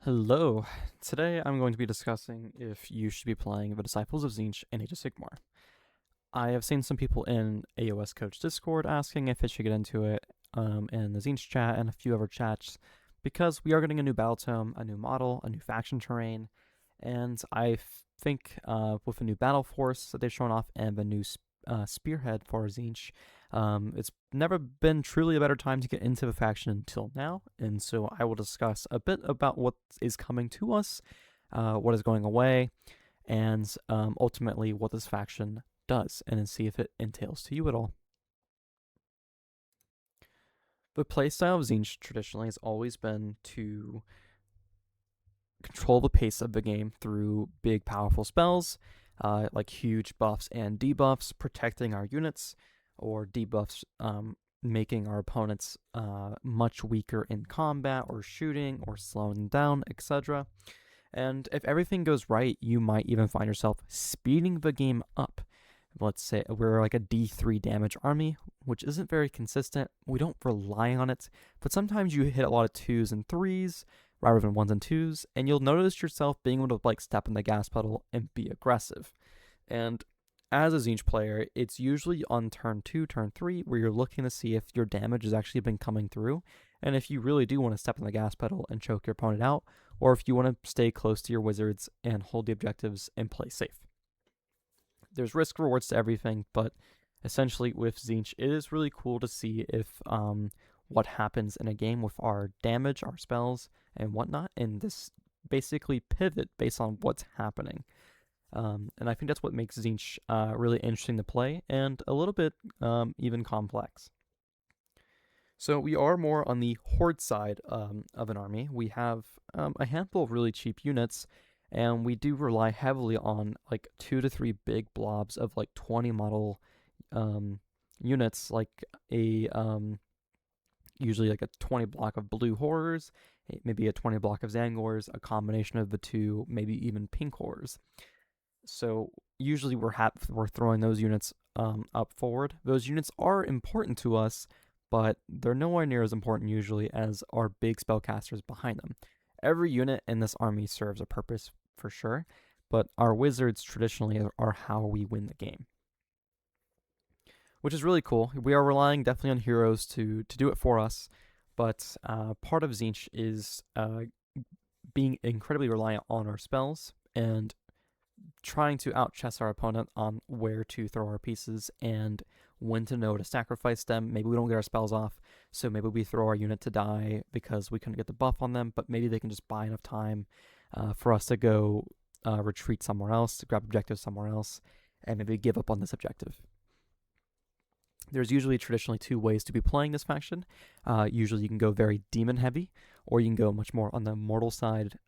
Hello. Today I'm going to be discussing if you should be playing the Disciples of Tzeentch in Age of Sigmar. I have seen some people in AOS Coach Discord asking if I should get into it in the Tzeentch chat and a few other chats because we are getting a new battletome, a new model, a new faction terrain, and I think with the new battle force that they've shown off and the new spearhead for Tzeentch, it's never been truly a better time to get into the faction until now, and so I will discuss a bit about what is coming to us, what is going away, and ultimately what this faction does, and then see if it entails to you at all. The playstyle of Tzeentch traditionally has always been to control the pace of the game through big, powerful spells, like huge buffs and debuffs, protecting our units, or debuffs making our opponents much weaker in combat or shooting or slowing them down, etc. And if everything goes right, you might even find yourself speeding the game up. Let's say we're like a D3 damage army, which isn't very consistent. We don't rely on it, but sometimes you hit a lot of 2s and 3s rather than 1s and 2s, and you'll notice yourself being able to like step on the gas pedal and be aggressive. And as a Tzeentch player, it's usually on turn 2, turn 3, where you're looking to see if your damage has actually been coming through, and if you really do want to step on the gas pedal and choke your opponent out, or if you want to stay close to your wizards and hold the objectives and play safe. There's risk rewards to everything, but essentially with Tzeentch, it is really cool to see if what happens in a game with our damage, our spells, and whatnot, and this basically pivot based on what's happening. And I think that's what makes Tzeentch really interesting to play and a little bit even complex. So we are more on the horde side of an army. We have a handful of really cheap units, and we do rely heavily on like 2 to 3 big blobs of like 20 model units, like a usually like a 20 block of blue horrors, maybe a 20 block of Tzaangors, a combination of the two, maybe even pink horrors. So usually we're throwing those units up forward. Those units are important to us, but they're nowhere near as important usually as our big spellcasters behind them. Every unit in this army serves a purpose for sure, but our wizards traditionally are how we win the game, which is really cool. We are relying definitely on heroes to do it for us, but part of Tzeentch is being incredibly reliant on our spells and trying to outchess our opponent on where to throw our pieces and when to know to sacrifice them. Maybe we don't get our spells off, so maybe we throw our unit to die because we couldn't get the buff on them, but maybe they can just buy enough time for us to go retreat somewhere else, to grab objectives somewhere else, and maybe give up on this objective. There's usually traditionally 2 ways to be playing this faction. Usually you can go very demon heavy, or you can go much more on the mortal side.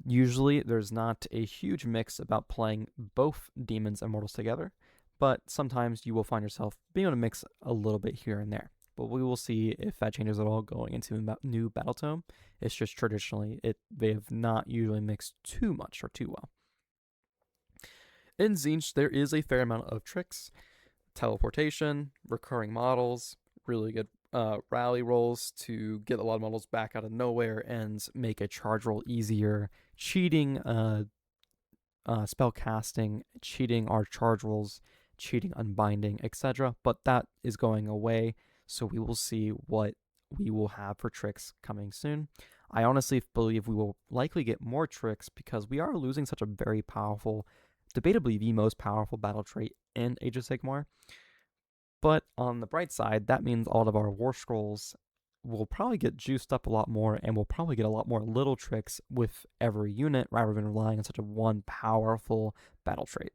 Usually there's not a huge mix about playing both demons and mortals together, but sometimes you will find yourself being able to mix a little bit here and there. But we will see if that changes at all going into new battletome. It's just traditionally they have not usually mixed too much or too well. In Tzeentch, there is a fair amount of tricks, teleportation, recurring models, really good rally rolls to get a lot of models back out of nowhere and make a charge roll easier, cheating spell casting, cheating our charge rolls, cheating unbinding, etc. But that is going away, so we will see what we will have for tricks coming soon. I honestly believe we will likely get more tricks because we are losing such a very powerful, debatably the most powerful battle trait in Age of Sigmar. But on the bright side, that means all of our war scrolls will probably get juiced up a lot more, and we'll probably get a lot more little tricks with every unit rather than relying on such a one powerful battle trait.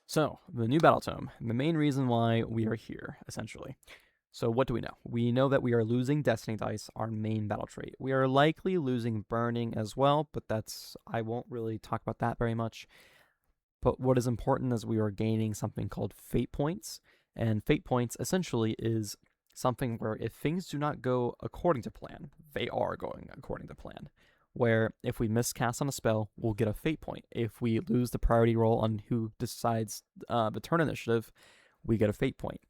So, the new battletome, the main reason why we are here, essentially. So what do we know? We know that we are losing Destiny Dice, our main battle trait. We are likely losing Burning as well, but I won't really talk about that very much. But what is important is we are gaining something called Fate Points. And Fate Points essentially is something where if things do not go according to plan, they are going according to plan. Where if we miscast on a spell, we'll get a Fate Point. If we lose the priority roll on who decides the turn initiative, we get a Fate Point.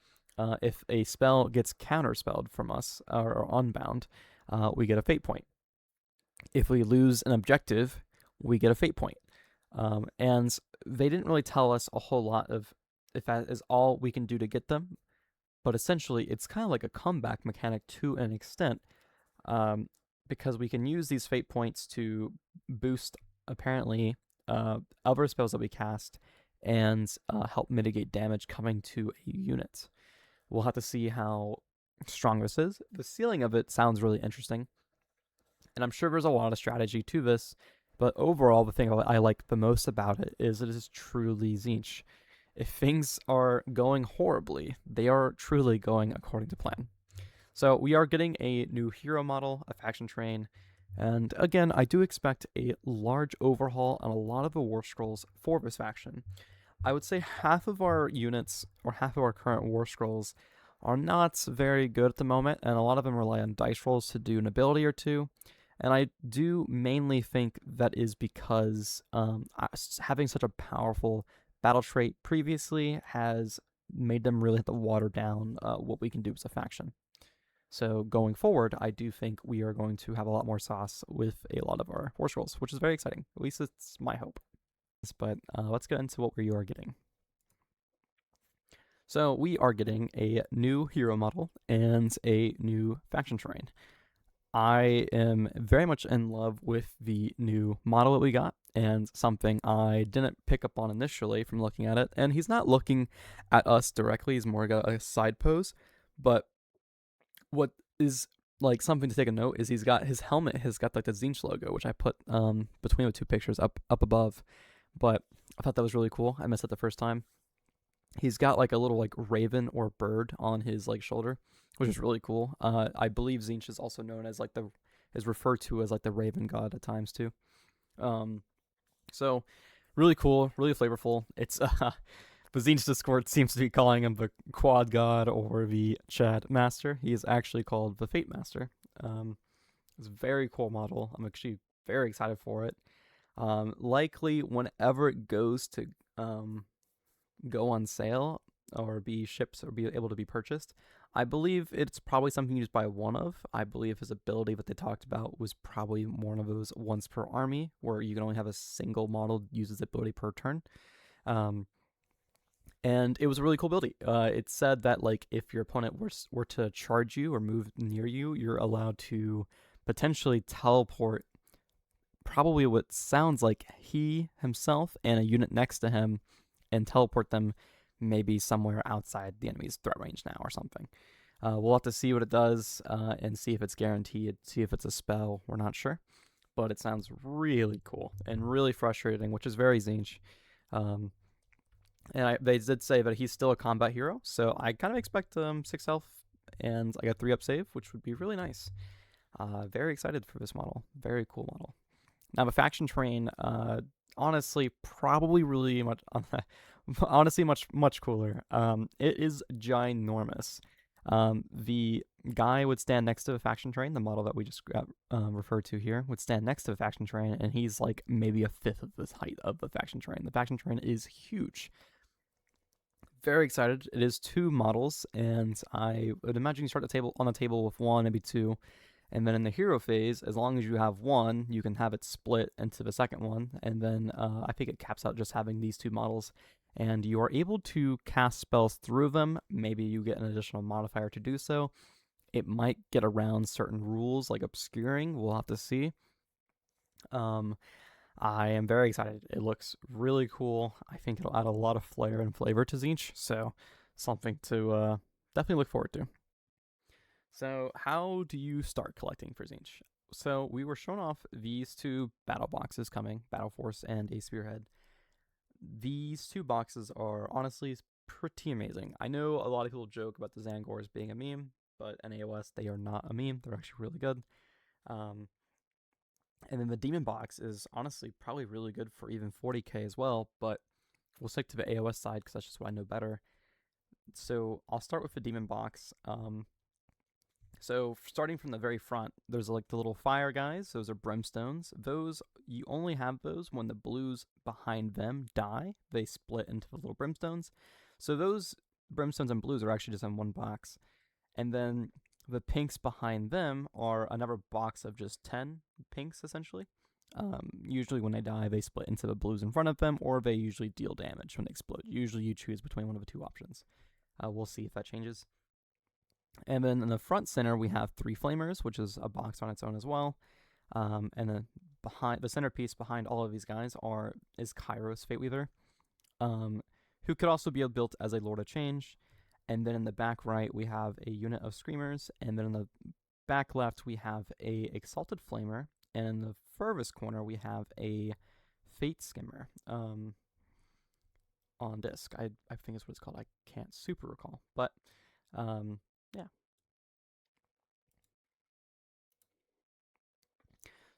if a spell gets counterspelled from us or unbound, we get a fate point. If we lose an objective, we get a fate point. And they didn't really tell us a whole lot of if that is all we can do to get them, but essentially it's kind of like a comeback mechanic to an extent, um, because we can use these fate points to boost apparently other spells that we cast and help mitigate damage coming to a unit. We'll have to see how strong this is. The ceiling of it sounds really interesting, and I'm sure there's a lot of strategy to this. But overall, the thing I like the most about it is truly Tzeentch. If things are going horribly, they are truly going according to plan. So we are getting a new hero model, a faction train, and again, I do expect a large overhaul on a lot of the war scrolls for this faction. I would say half of our units, or half of our current war scrolls, are not very good at the moment, and a lot of them rely on dice rolls to do an ability or two. And I do mainly think that is because having such a powerful battle trait previously has made them really have to water down what we can do as a faction. So going forward, I do think we are going to have a lot more sauce with a lot of our war scrolls, which is very exciting. At least it's my hope. But let's get into what we are getting. So we are getting a new hero model and a new faction terrain. I am very much in love with the new model that we got, and something I didn't pick up on initially from looking at it. And he's not looking at us directly, he's more got a side pose. But what is like something to take a note is he's got his helmet has got like the Tzeentch logo, which I put between the two pictures up above. But I thought that was really cool. I missed it the first time. He's got like a little like raven or bird on his like shoulder, which is really cool. I believe Tzeentch is also known as like is referred to as like the Raven God at times too. So really cool, really flavorful. It's the Tzeentch Discord seems to be calling him the Quad God or the Chad Master. He is actually called the Fate Master. It's a very cool model. I'm actually very excited for it. Likely whenever it goes to go on sale or be shipped or be able to be purchased, I believe it's probably something you just buy one of. I believe his ability that they talked about was probably one of those once per army where you can only have a single model use his ability per turn. And it was a really cool ability. It said that like if your opponent were to charge you or move near you, you're allowed to potentially teleport probably what sounds like he himself and a unit next to him and teleport them maybe somewhere outside the enemy's threat range now or something. We'll have to see what it does and see if it's guaranteed, see if it's a spell. We're not sure. But it sounds really cool and really frustrating, which is very Tzeentch. And they did say that he's still a combat hero, so I kind of expect 6 health and I got 3 up save, which would be really nice. Very excited for this model. Very cool model. Now the faction train, honestly, probably really much, honestly much cooler. It is ginormous. The guy would stand next to the faction train. The model that we just referred to here would stand next to the faction train, and he's like maybe a fifth of the height of the faction train. The faction train is huge. Very excited. It is 2 models, and I would imagine you start on the table with 1, maybe 2. And then in the hero phase, as long as you have 1, you can have it split into the second one. And then I think it caps out just having these 2 models. And you are able to cast spells through them. Maybe you get an additional modifier to do so. It might get around certain rules, like obscuring. We'll have to see. I am very excited. It looks really cool. I think it'll add a lot of flair and flavor to Tzeentch. So something to definitely look forward to. So how do you start collecting for Tzeentch? So we were shown off these 2 battle boxes coming, Battle Force and a Spearhead. These 2 boxes are honestly pretty amazing. I know a lot of people joke about the Tzaangors being a meme, but in AOS they are not a meme. They're actually really good. And then the Demon box is honestly probably really good for even 40k as well, but we'll stick to the AOS side because that's just what I know better. So I'll start with the Demon box. So starting from the very front, there's like the little fire guys. Those are brimstones. Those, you only have those when the blues behind them die. They split into the little brimstones. So those brimstones and blues are actually just in one box. And then the pinks behind them are another box of just 10 pinks, essentially. Usually when they die, they split into the blues in front of them, or they usually deal damage when they explode. Usually you choose between one of the two options. We'll see if that changes. And then in the front center, we have 3 flamers, which is a box on its own as well. And then behind the centerpiece behind all of these guys is Kairos Fateweaver, who could also be built as a Lord of Change. And then in the back right, we have a unit of Screamers. And then in the back left, we have a Exalted Flamer. And in the furthest corner, we have a Fate Skimmer on disc. I think is what it's called. I can't super recall. But yeah.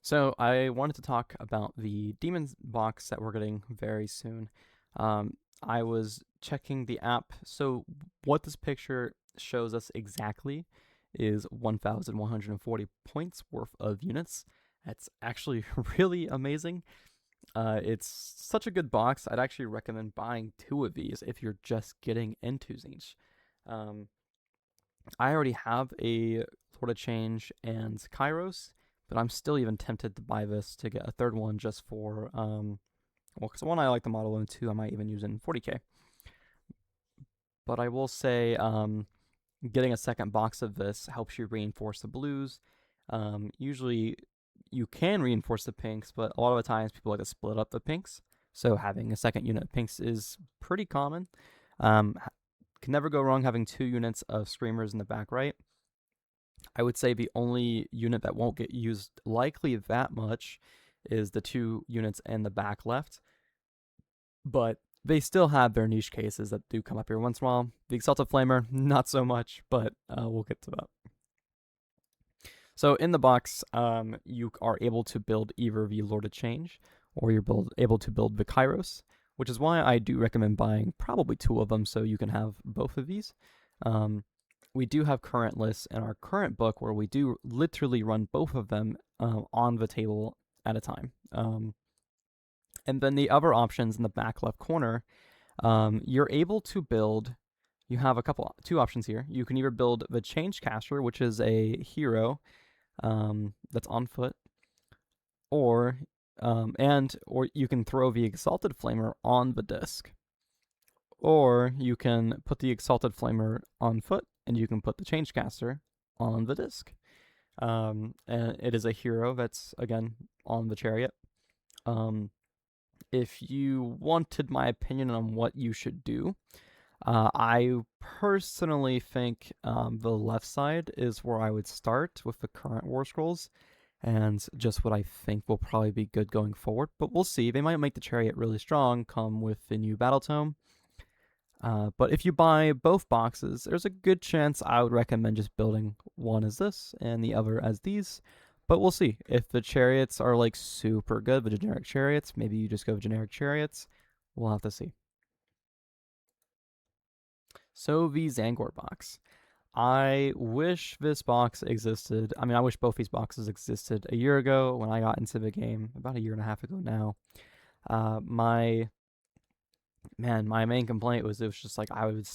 So I wanted to talk about the Demon box that we're getting very soon. I was checking the app. So what this picture shows us exactly is 1,140 points worth of units. That's actually really amazing. It's such a good box. I'd actually recommend buying 2 of these if you're just getting into Tzeentch. I already have a Lord of Change and Kairos, but I'm still even tempted to buy this to get a 3rd one just for, because 1, I like the model, and 2, I might even use it in 40k. But I will say, getting a 2nd box of this helps you reinforce the blues. Usually, you can reinforce the pinks, but a lot of the times people like to split up the pinks. So having a 2nd unit of pinks is pretty common. Can never go wrong having 2 units of Screamers in the back right. I would say the only unit that won't get used likely that much is the 2 units in the back left. But they still have their niche cases that do come up here once in a while. The Exalted Flamer, not so much, but we'll get to that. So in the box, you are able to build either the Lord of Change, or you're able to build the Kairos, which is why I do recommend buying probably 2 of them so you can have both of these. We do have current lists in our current book where we do literally run both of them on the table at a time. And then the other options in the back left corner, you're able to build. You have 2 options here. You can either build the Change Caster, which is a hero that's on foot, or you can throw the Exalted Flamer on the disc, or you can put the Exalted Flamer on foot, and you can put the Change Caster on the disc. And it is a hero that's, again, on the chariot. If you wanted my opinion on what you should do, I personally think the left side is where I would start with the current War Scrolls, and just what I think will probably be good going forward. But we'll see. They might make the chariot really strong come with the new battletome. But if you buy both boxes, there's a good chance I would recommend just building one as this and the other as these. But we'll see. If the chariots are like super good, the generic chariots, maybe you just go generic chariots. We'll have to see. So the Tzaangor box. I wish this box existed. I mean, I wish both these boxes existed a year ago when I got into the game, about a year and a half ago now. My main complaint was it was just like I would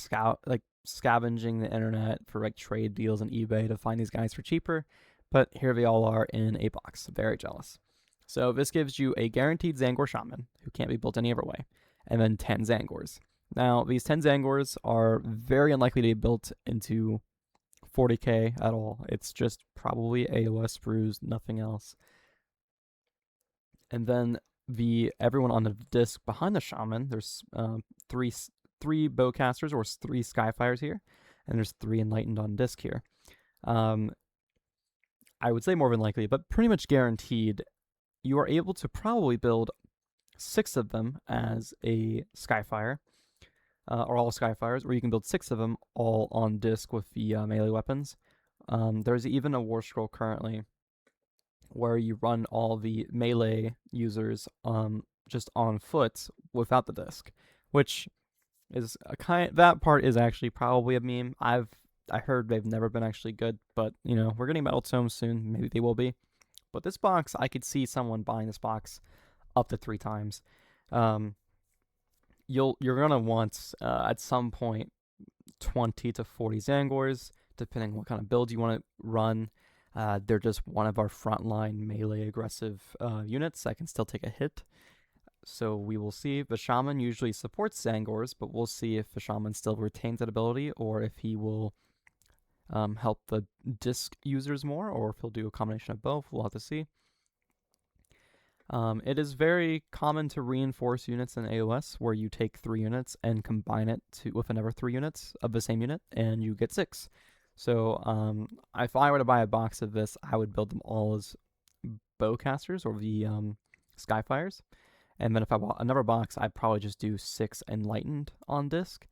scavenging the internet for like trade deals on eBay to find these guys for cheaper, but here they all are in a box. Very jealous. So this gives you a guaranteed Tzaangor Shaman, who can't be built any other way, and then 10 Tzaangors. Now, these 10 Tzaangors are very unlikely to be built into 40k at all. It's just probably AOS sprues, nothing else. And then everyone on the disc behind the Shaman, there's three bowcasters or 3 Skyfires here, and there's 3 Enlightened on disc here. I would say more than likely, but pretty much guaranteed, you are able to probably build 6 of them as a Skyfire, or all Skyfires, or you can build 6 of them all on disc with the melee weapons. There's even a War Scroll currently where you run all the melee users just on foot without the disc, which is that part is actually probably a meme. I heard they've never been actually good, but you know, we're getting battletomes soon, maybe they will be. But this box, I could see someone buying this box up to 3 times. You're gonna want at some point 20 to 40 Tzaangors, depending what kind of build you want to run. They're just one of our frontline melee aggressive units that can still take a hit. So we will see. The Shaman usually supports Tzaangors, but we'll see if the Shaman still retains that ability or if he will help the disc users more, or if he'll do a combination of both. We'll have to see. It is very common to reinforce units in AOS where you take 3 units and combine it with another 3 units of the same unit and you get 6. So if I were to buy a box of this, I would build them all as bowcasters or the Skyfires. And then if I bought another box, I'd probably just do 6 Enlightened on disc.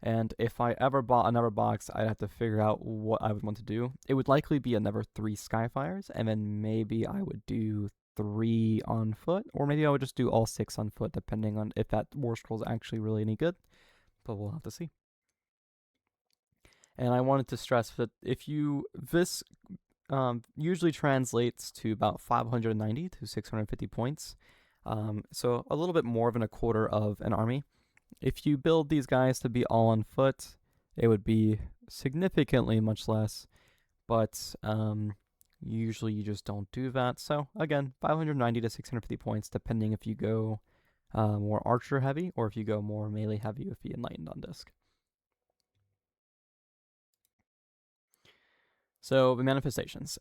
And if I ever bought another box, I'd have to figure out what I would want to do. It would likely be another 3 Skyfires, and then maybe I would do 3 on foot, or maybe I would just do all 6 on foot, depending on if that War Scroll is actually really any good. But we'll have to see. And I wanted to stress that this usually translates to about 590 to 650 points. So a little bit more than a quarter of an army. If you build these guys to be all on foot, it would be significantly much less, but usually you just don't do that. So again, 590 to 650 points, depending if you go more archer heavy or if you go more melee heavy with the Enlightened on disc. So the manifestations.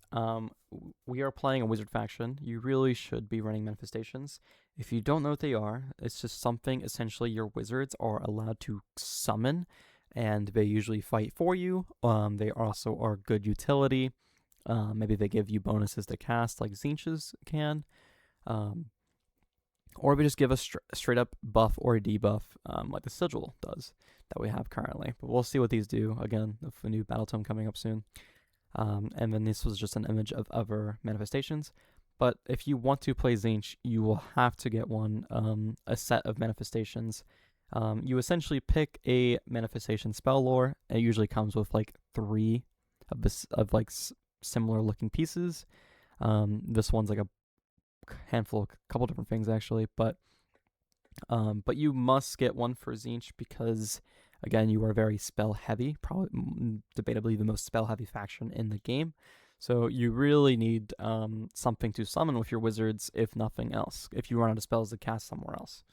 We are playing a wizard faction. You really should be running manifestations. If you don't know what they are, it's just something essentially your wizards are allowed to summon, and they usually fight for you. They also are good utility. Maybe they give you bonuses to cast like Tzeentches can. Or they just give us straight up buff or a debuff like the Sigil does that we have currently. But we'll see what these do, again, with the new battletome coming up soon. And then this was just an image of other manifestations. But if you want to play Tzeentch, you will have to get a set of manifestations. You essentially pick a manifestation spell lore. It usually comes with like 3 of similar looking pieces. This one's like a handful, a couple different things actually. But you must get one for Tzeentch because, again, you are very spell heavy, probably debatably the most spell heavy faction in the game. So you really need something to summon with your wizards, if nothing else, if you run out of spells to cast somewhere else.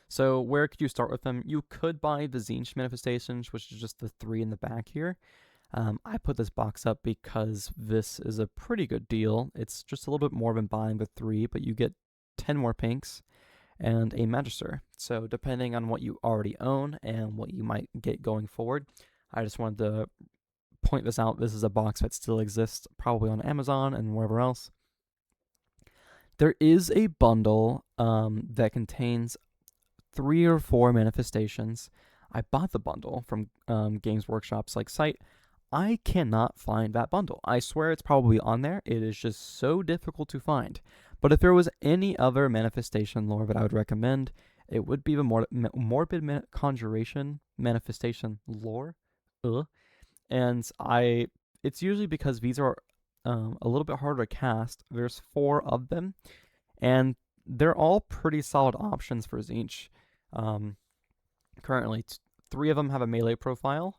So where could you start with them? You could buy the Tzeentch manifestations, which is just the 3 in the back here. I put this box up because this is a pretty good deal. It's just a little bit more than buying the 3, but you get 10 more pinks and a Magister. So depending on what you already own and what you might get going forward, I just wanted to point this out. This is a box that still exists probably on Amazon and wherever else. There is a bundle that contains 3 or 4 manifestations. I bought the bundle from Games Workshop's site. I cannot find that bundle. I swear it's probably on there. It is just so difficult to find. But if there was any other manifestation lore that I would recommend, it would be the Morbid Conjuration manifestation lore. And it's usually because these are a little bit harder to cast. There's 4 of them, and they're all pretty solid options for Tzeentch. Currently, 3 of them have a melee profile.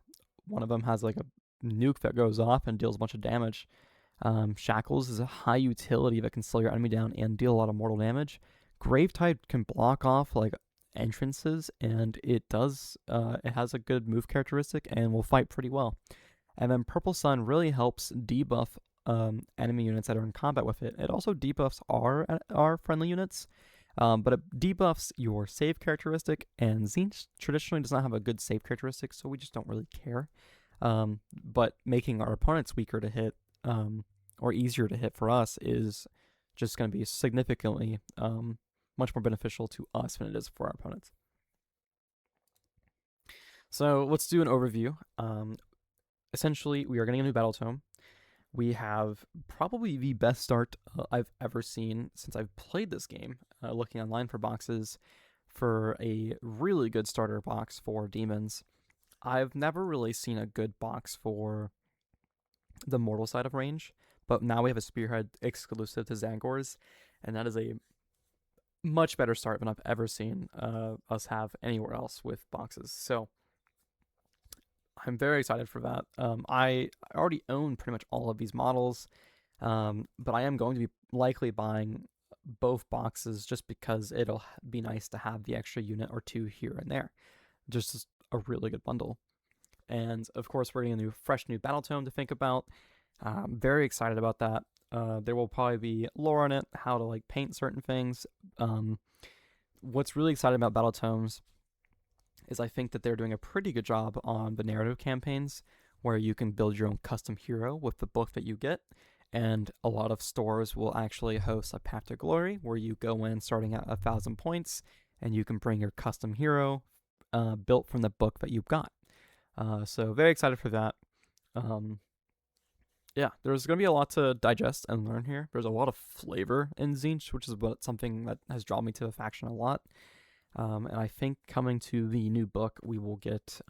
One of them has like a nuke that goes off and deals a bunch of damage. Shackles is a high utility that can slow your enemy down and deal a lot of mortal damage. Gravetide can block off like entrances, and it has a good move characteristic and will fight pretty well. And then Purple Sun really helps debuff enemy units that are in combat with it. It also debuffs our friendly units, but it debuffs your save characteristic, and Tzeentch traditionally does not have a good save characteristic, so we just don't really care. But making our opponents weaker to hit or easier to hit for us is just going to be significantly much more beneficial to us than it is for our opponents. So let's do an overview. Essentially, we are getting a new battletome. We have probably the best start I've ever seen since I've played this game, looking online for boxes for a really good starter box for demons. I've never really seen a good box for the mortal side of range, but now we have a Spearhead exclusive to Tzaangors, and that is a much better start than I've ever seen us have anywhere else with boxes. So I'm very excited for that. I already own pretty much all of these models, but I am going to be likely buying both boxes just because it'll be nice to have the extra unit or two here and there. Just a really good bundle. And of course, we're getting a fresh new battletome to think about. Very excited about that. There will probably be lore in it, how to like paint certain things. What's really exciting about battletomes is I think that they're doing a pretty good job on the narrative campaigns where you can build your own custom hero with the book that you get. And a lot of stores will actually host a Path to Glory where you go in starting at 1,000 points and you can bring your custom hero built from the book that you've got. So very excited for that. Yeah, there's going to be a lot to digest and learn here. There's a lot of flavor in Tzeentch, which is something that has drawn me to the faction a lot. And I think coming to the new book, we will get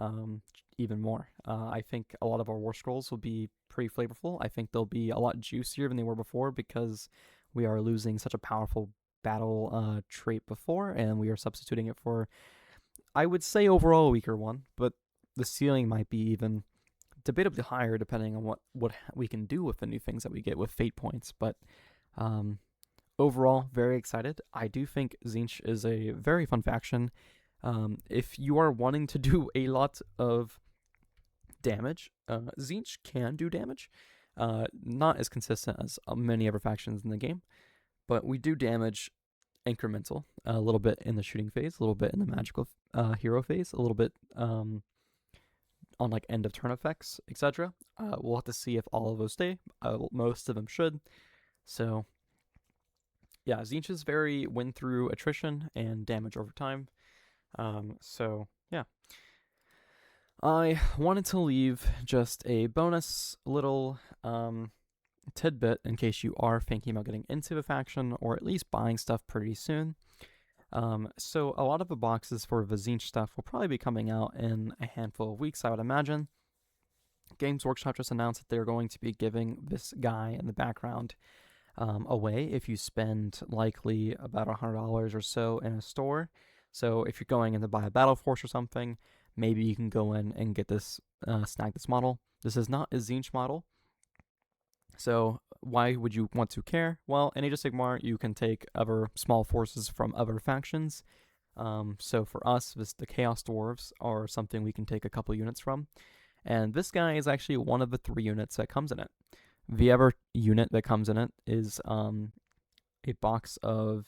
even more. I think a lot of our War Scrolls will be pretty flavorful. I think they'll be a lot juicier than they were before because we are losing such a powerful battle trait before, and we are substituting it for, I would say, overall a weaker one, but the ceiling might be even debatably higher depending on what we can do with the new things that we get with fate points. But overall, very excited. I do think Tzeentch is a very fun faction. If you are wanting to do a lot of damage, Tzeentch can do damage. Not as consistent as many other factions in the game, but we do damage incremental, a little bit in the shooting phase, a little bit in the magical hero phase, a little bit on like end of turn effects, etc. We'll have to see if all of those stay. Most of them should. So yeah, Tzeentch is very win through attrition and damage over time. So yeah, I wanted to leave just a bonus little tidbit in case you are thinking about getting into the faction or at least buying stuff pretty soon. So a lot of the boxes for the Tzeentch stuff will probably be coming out in a handful of weeks, I would imagine. Games Workshop just announced that they're going to be giving this guy in the background away if you spend likely about $100 or so in a store. So if you're going in to buy a Battle Force or something, maybe you can go in and get this, snag this model. This is not a Tzeentch model. So why would you want to care? Well, in Age of Sigmar, you can take other small forces from other factions. So for us, the Chaos Dwarves are something we can take a couple units from. And this guy is actually one of the 3 units that comes in it. The other unit that comes in it is a box of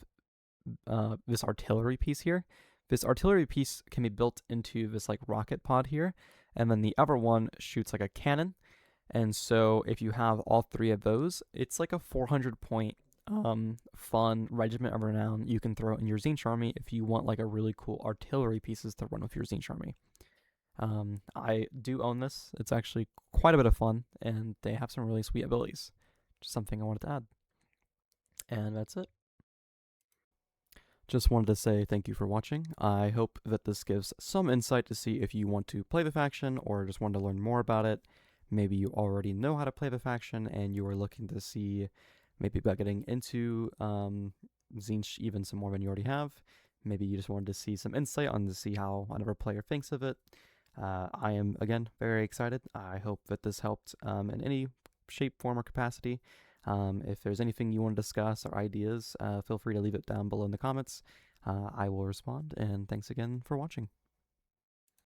this artillery piece here. This artillery piece can be built into this like rocket pod here, and then the other one shoots like a cannon. And so if you have all 3 of those, it's like a 400 point fun regiment of renown you can throw in your Tzeentch army if you want like a really cool artillery pieces to run with your Tzeentch army. I do own this. It's actually quite a bit of fun, and they have some really sweet abilities. Just something I wanted to add. And that's it. Just wanted to say thank you for watching. I hope that this gives some insight to see if you want to play the faction or just want to learn more about it. Maybe you already know how to play the faction and you are looking to see maybe about getting into Tzeentch even some more than you already have. Maybe you just wanted to see some insight on to see how another player thinks of it. I am, again, very excited. I hope that this helped in any shape, form, or capacity. If there's anything you want to discuss or ideas, feel free to leave it down below in the comments. I will respond, and thanks again for watching.